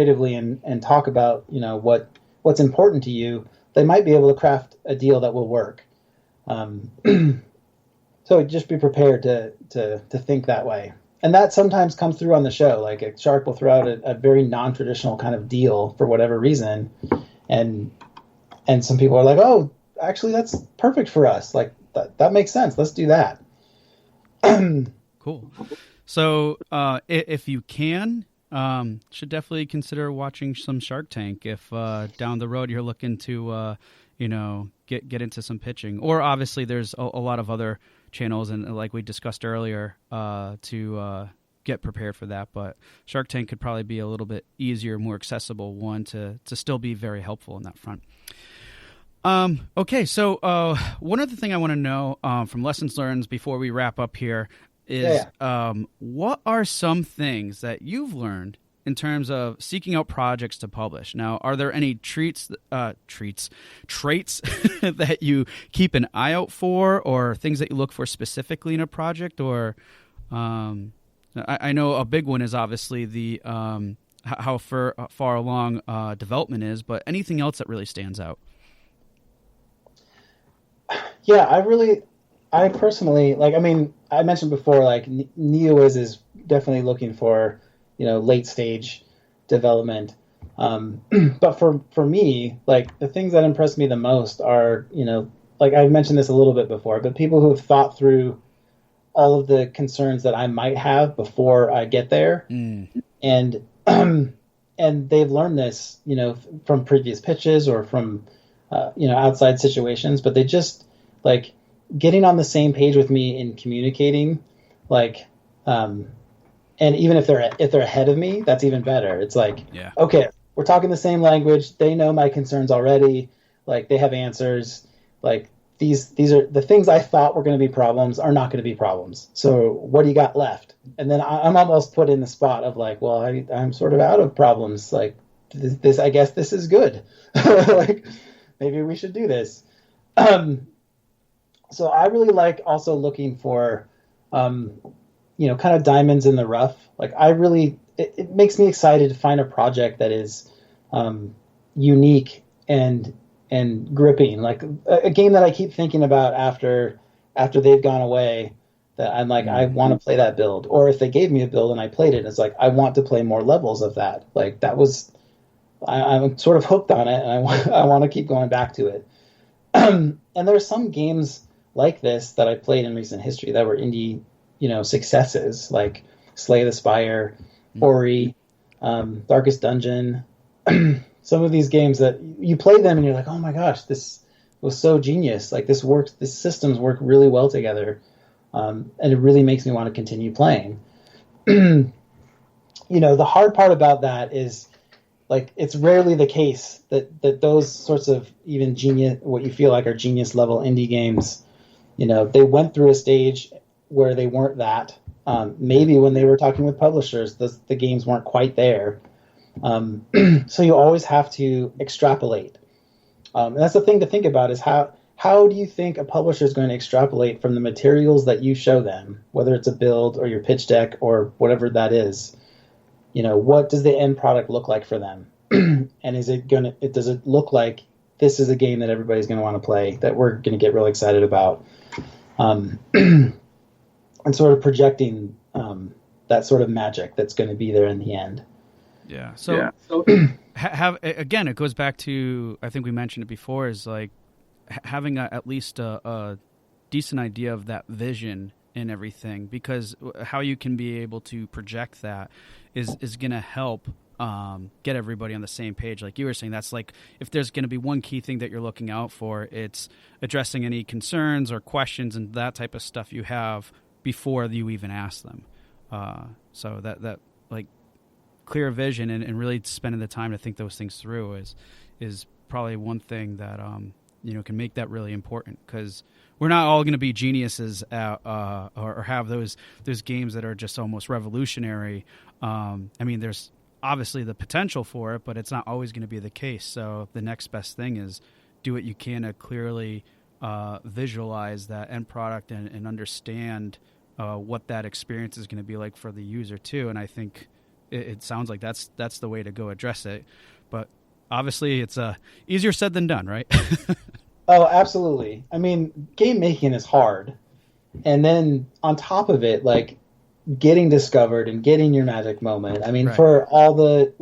creatively and talk about, what's important to you, they might be able to craft a deal that will work. Um, so just be prepared to think that way. And that sometimes comes through on the show. Like a shark will throw out a very non-traditional kind of deal for whatever reason, and some people are like, "Oh, actually, that's perfect for us. Like that makes sense. Let's do that." Cool. So if you can, should definitely consider watching some Shark Tank if down the road you're looking to get into some pitching. Or obviously there's a lot of other channels, and like we discussed earlier, to get prepared for that. But Shark Tank could probably be a little bit easier, more accessible one to still be very helpful in that front. Okay, so one other thing I want to know from lessons learned before we wrap up here is what are some things that you've learned in terms of seeking out projects to publish? Now, are there any traits that you keep an eye out for, or things that you look for specifically in a project? Or I know a big one is obviously the how far along development is, but anything else that really stands out? Yeah, I personally like. I mean, I mentioned before, like NeoWiz is definitely looking for, late stage development. But for me, like the things that impress me the most are, like I've mentioned this a little bit before, but people who have thought through all of the concerns that I might have before I get there, and and they've learned this, from previous pitches or from outside situations, but they just like getting on the same page with me in communicating, like, and even if they're ahead of me, that's even better. It's like, okay, we're talking the same language. They know my concerns already. Like they have answers. Like these are the things I thought were going to be problems are not going to be problems. So what do you got left? And then I'm almost put in the spot of like, well, I'm sort of out of problems. Like this I guess this is good. Like maybe we should do this. So I really like also looking for, kind of diamonds in the rough. Like it makes me excited to find a project that is unique and gripping. Like a game that I keep thinking about after they've gone away. That I'm like, I want to play that build. Or if they gave me a build and I played it, it's like I want to play more levels of that. Like that was, I'm sort of hooked on it, and I want to keep going back to it. And there's some games like this that I played in recent history that were indie, successes, like Slay the Spire, Ori, Darkest Dungeon. Some of these games that you play them and you're like, oh my gosh, this was so genius. Like this works, these systems work really well together. And it really makes me want to continue playing. The hard part about that is, like, it's rarely the case that those sorts of even genius, what you feel like are genius level indie games, they went through a stage where they weren't that. Maybe when they were talking with publishers, the games weren't quite there. So you always have to extrapolate. And that's the thing to think about, is how do you think a publisher is going to extrapolate from the materials that you show them, whether it's a build or your pitch deck or whatever that is? What does the end product look like for them? And does it look like this is a game that everybody's going to want to play, that we're going to get really excited about? And sort of projecting that sort of magic that's going to be there in the end. Yeah. So have again, it goes back to, I think we mentioned it before, is like having at least a decent idea of that vision and everything, because how you can be able to project that is going to help get everybody on the same page. Like you were saying, that's like, if there's going to be one key thing that you're looking out for, it's addressing any concerns or questions and that type of stuff you have before you even ask them. So that like clear vision and really spending the time to think those things through is probably one thing that can make that really important, because we're not all going to be geniuses or have those games that are just almost revolutionary. I mean, there's obviously the potential for it, but it's not always going to be the case. So the next best thing is do what you can to clearly visualize that end product and understand what that experience is going to be like for the user too. And I think it sounds like that's the way to go address it. But obviously, it's easier said than done, right? Oh, absolutely. I mean, game making is hard, and then on top of it, like getting discovered and getting your magic moment. I mean, Right. for all the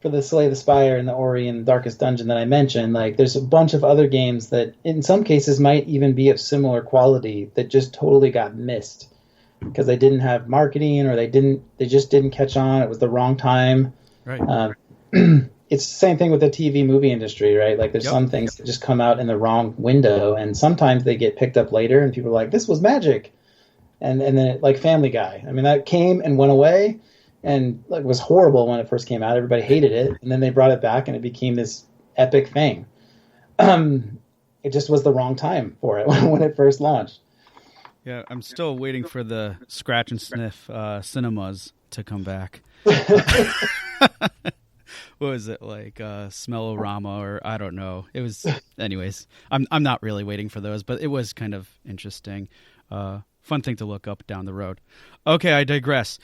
for the Slay the Spire and the Ori and Darkest Dungeon that I mentioned, like there's a bunch of other games that in some cases might even be of similar quality that just totally got missed because they didn't have marketing or they just didn't catch on. It was the wrong time. Right. It's the same thing with the TV movie industry, right? Like there's some things that just come out in the wrong window, and sometimes they get picked up later and people are like, this was magic. And then like Family Guy. I mean, that came and went away and like was horrible when it first came out. Everybody hated it, and then they brought it back and it became this epic thing. It just was the wrong time for it when it first launched. Yeah, I'm still waiting for the scratch and sniff cinemas to come back. What was it, like Smell-O-Rama, or I don't know. It was, anyways. I'm not really waiting for those, but it was kind of interesting. Fun thing to look up down the road. Okay, I digress.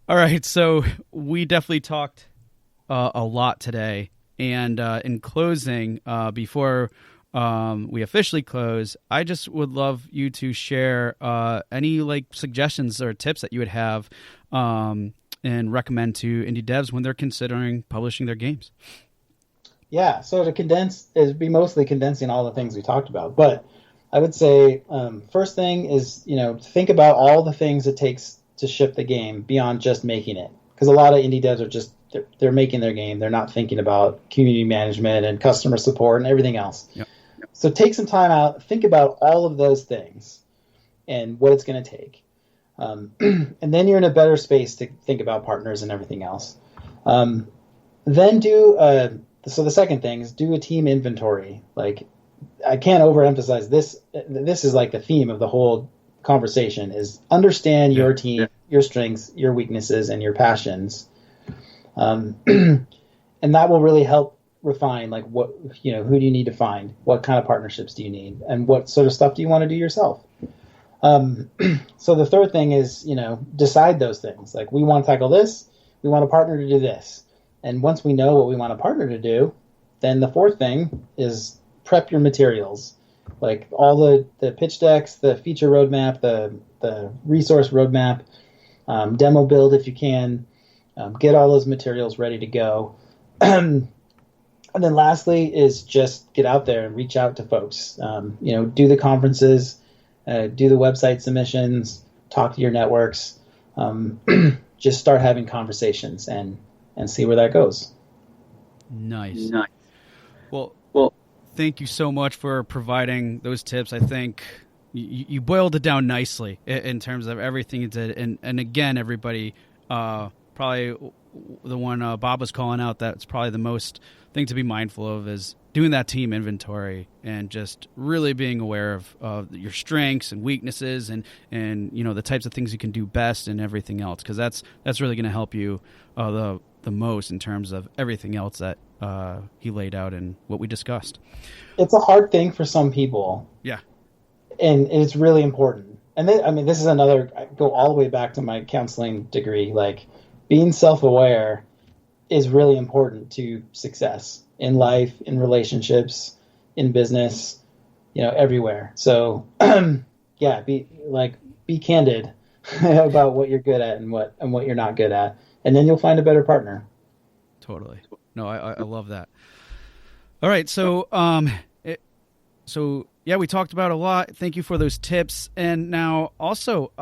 All right, so we definitely talked a lot today, and in closing, before we officially close, I just would love you to share any like suggestions or tips that you would have and recommend to indie devs when they're considering publishing their games. Yeah, so to condense, it'd be mostly condensing all the things we talked about. But I would say first thing is, think about all the things it takes to ship the game beyond just making it. Because a lot of indie devs are just, they're making their game. They're not thinking about community management and customer support and everything else. Yep. So take some time out, think about all of those things and what it's going to take. And then you're in a better space to think about partners and everything else. Then so the second thing is do a team inventory. Like, I can't overemphasize this. This is like the theme of the whole conversation is understand your team, your strengths, your weaknesses, and your passions. And that will really help refine like what, who do you need to find? What kind of partnerships do you need? And what sort of stuff do you want to do yourself? So the third thing is, decide those things. Like, we want to tackle this. We want a partner to do this. And once we know what we want a partner to do, then the fourth thing is prep your materials. Like all the pitch decks, the feature roadmap, the resource roadmap, demo build if you can, get all those materials ready to go. And then lastly is just get out there and reach out to folks. Do the conferences, do the website submissions, talk to your networks, just start having conversations and see where that goes. Nice. Well, thank you so much for providing those tips. I think you boiled it down nicely in terms of everything you did. And again, everybody, probably the one Bob was calling out, that's probably the most thing to be mindful of is doing that team inventory and just really being aware of your strengths and weaknesses and the types of things you can do best and everything else, because that's really going to help you the most in terms of everything else that he laid out and what we discussed. It's a hard thing for some people. Yeah. And it's really important. And then, this is another, I go all the way back to my counseling degree. Like, being self-aware is really important to success in life, in relationships, in business, everywhere. So, be candid about what you're good at and what you're not good at, and then you'll find a better partner. Totally. No, I love that. All right, so we talked about a lot. Thank you for those tips. And now also,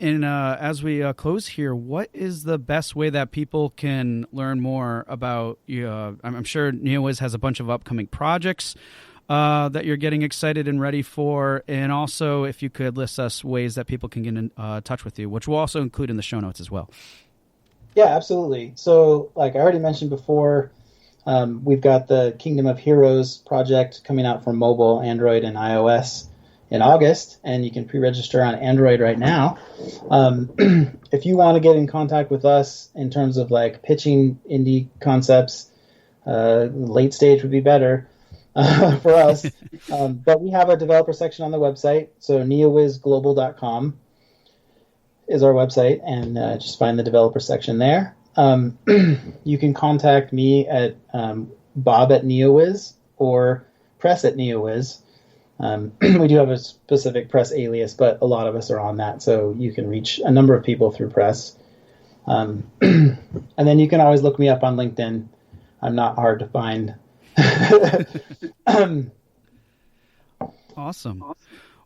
as we close here, what is the best way that people can learn more about you? I'm sure NeoWiz has a bunch of upcoming projects that you're getting excited and ready for. And also, if you could list us ways that people can get in touch with you, which we'll also include in the show notes as well. Yeah, absolutely. So, like I already mentioned before, we've got the Kingdom of Heroes project coming out for mobile, Android, and iOS in August, and you can pre-register on Android right now. If you want to get in contact with us in terms of like pitching indie concepts, late stage would be better for us. But we have a developer section on the website, so neowizglobal.com. is our website, and just find the developer section there. You can contact me at bob@neowiz or press@neowiz. We do have a specific press alias, but a lot of us are on that, so you can reach a number of people through press. And then you can always look me up on LinkedIn. I'm not hard to find. Awesome.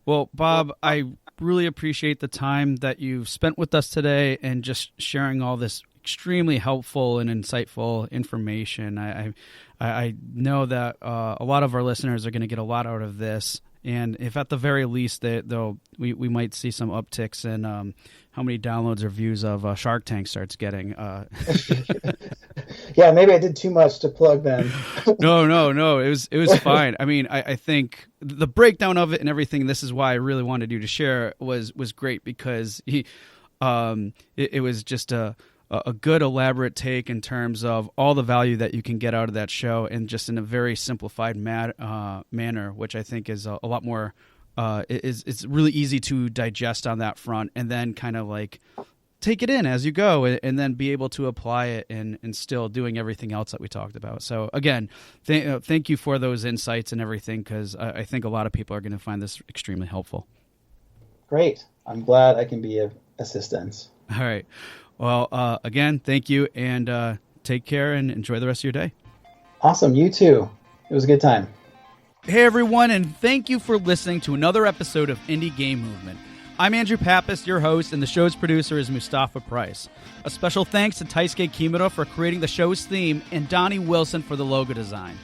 Well, Bob, I really appreciate the time that you've spent with us today and just sharing all this extremely helpful and insightful information. I know that a lot of our listeners are going to get a lot out of this, and if at the very least we might see some upticks in how many downloads or views of Shark Tank starts getting. Yeah, maybe I did too much to plug them. No, it was fine. I mean, I think the breakdown of it and everything. This is why I really wanted you to share was great, because it was just a good elaborate take in terms of all the value that you can get out of that show, and just in a very simplified manner, which I think is a lot more. It's really easy to digest on that front, and then kind of like take it in as you go, and then be able to apply it and still doing everything else that we talked about. So again, thank you for those insights and everything, because I think a lot of people are going to find this extremely helpful. Great. I'm glad I can be of assistance. All right. Well, again, thank you, and take care and enjoy the rest of your day. Awesome. You too. It was a good time. Hey, everyone, and thank you for listening to another episode of Indie Game Movement. I'm Andrew Pappas, your host, and the show's producer is Mustafa Price. A special thanks to Taisuke Kimura for creating the show's theme, and Donnie Wilson for the logo design.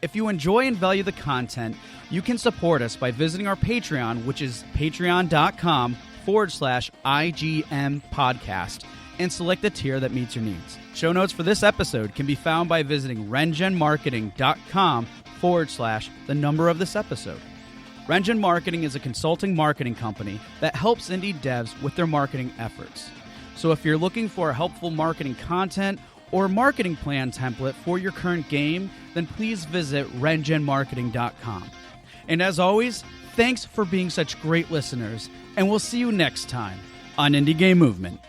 If you enjoy and value the content, you can support us by visiting our Patreon, which is patreon.com/IGM podcast, and select a tier that meets your needs. Show notes for this episode can be found by visiting rengenmarketing.com/the number of this episode. Rengen Marketing is a consulting marketing company that helps indie devs with their marketing efforts. So if you're looking for helpful marketing content or marketing plan template for your current game, then please visit rengenmarketing.com. And as always, thanks for being such great listeners, and we'll see you next time on Indie Game Movement.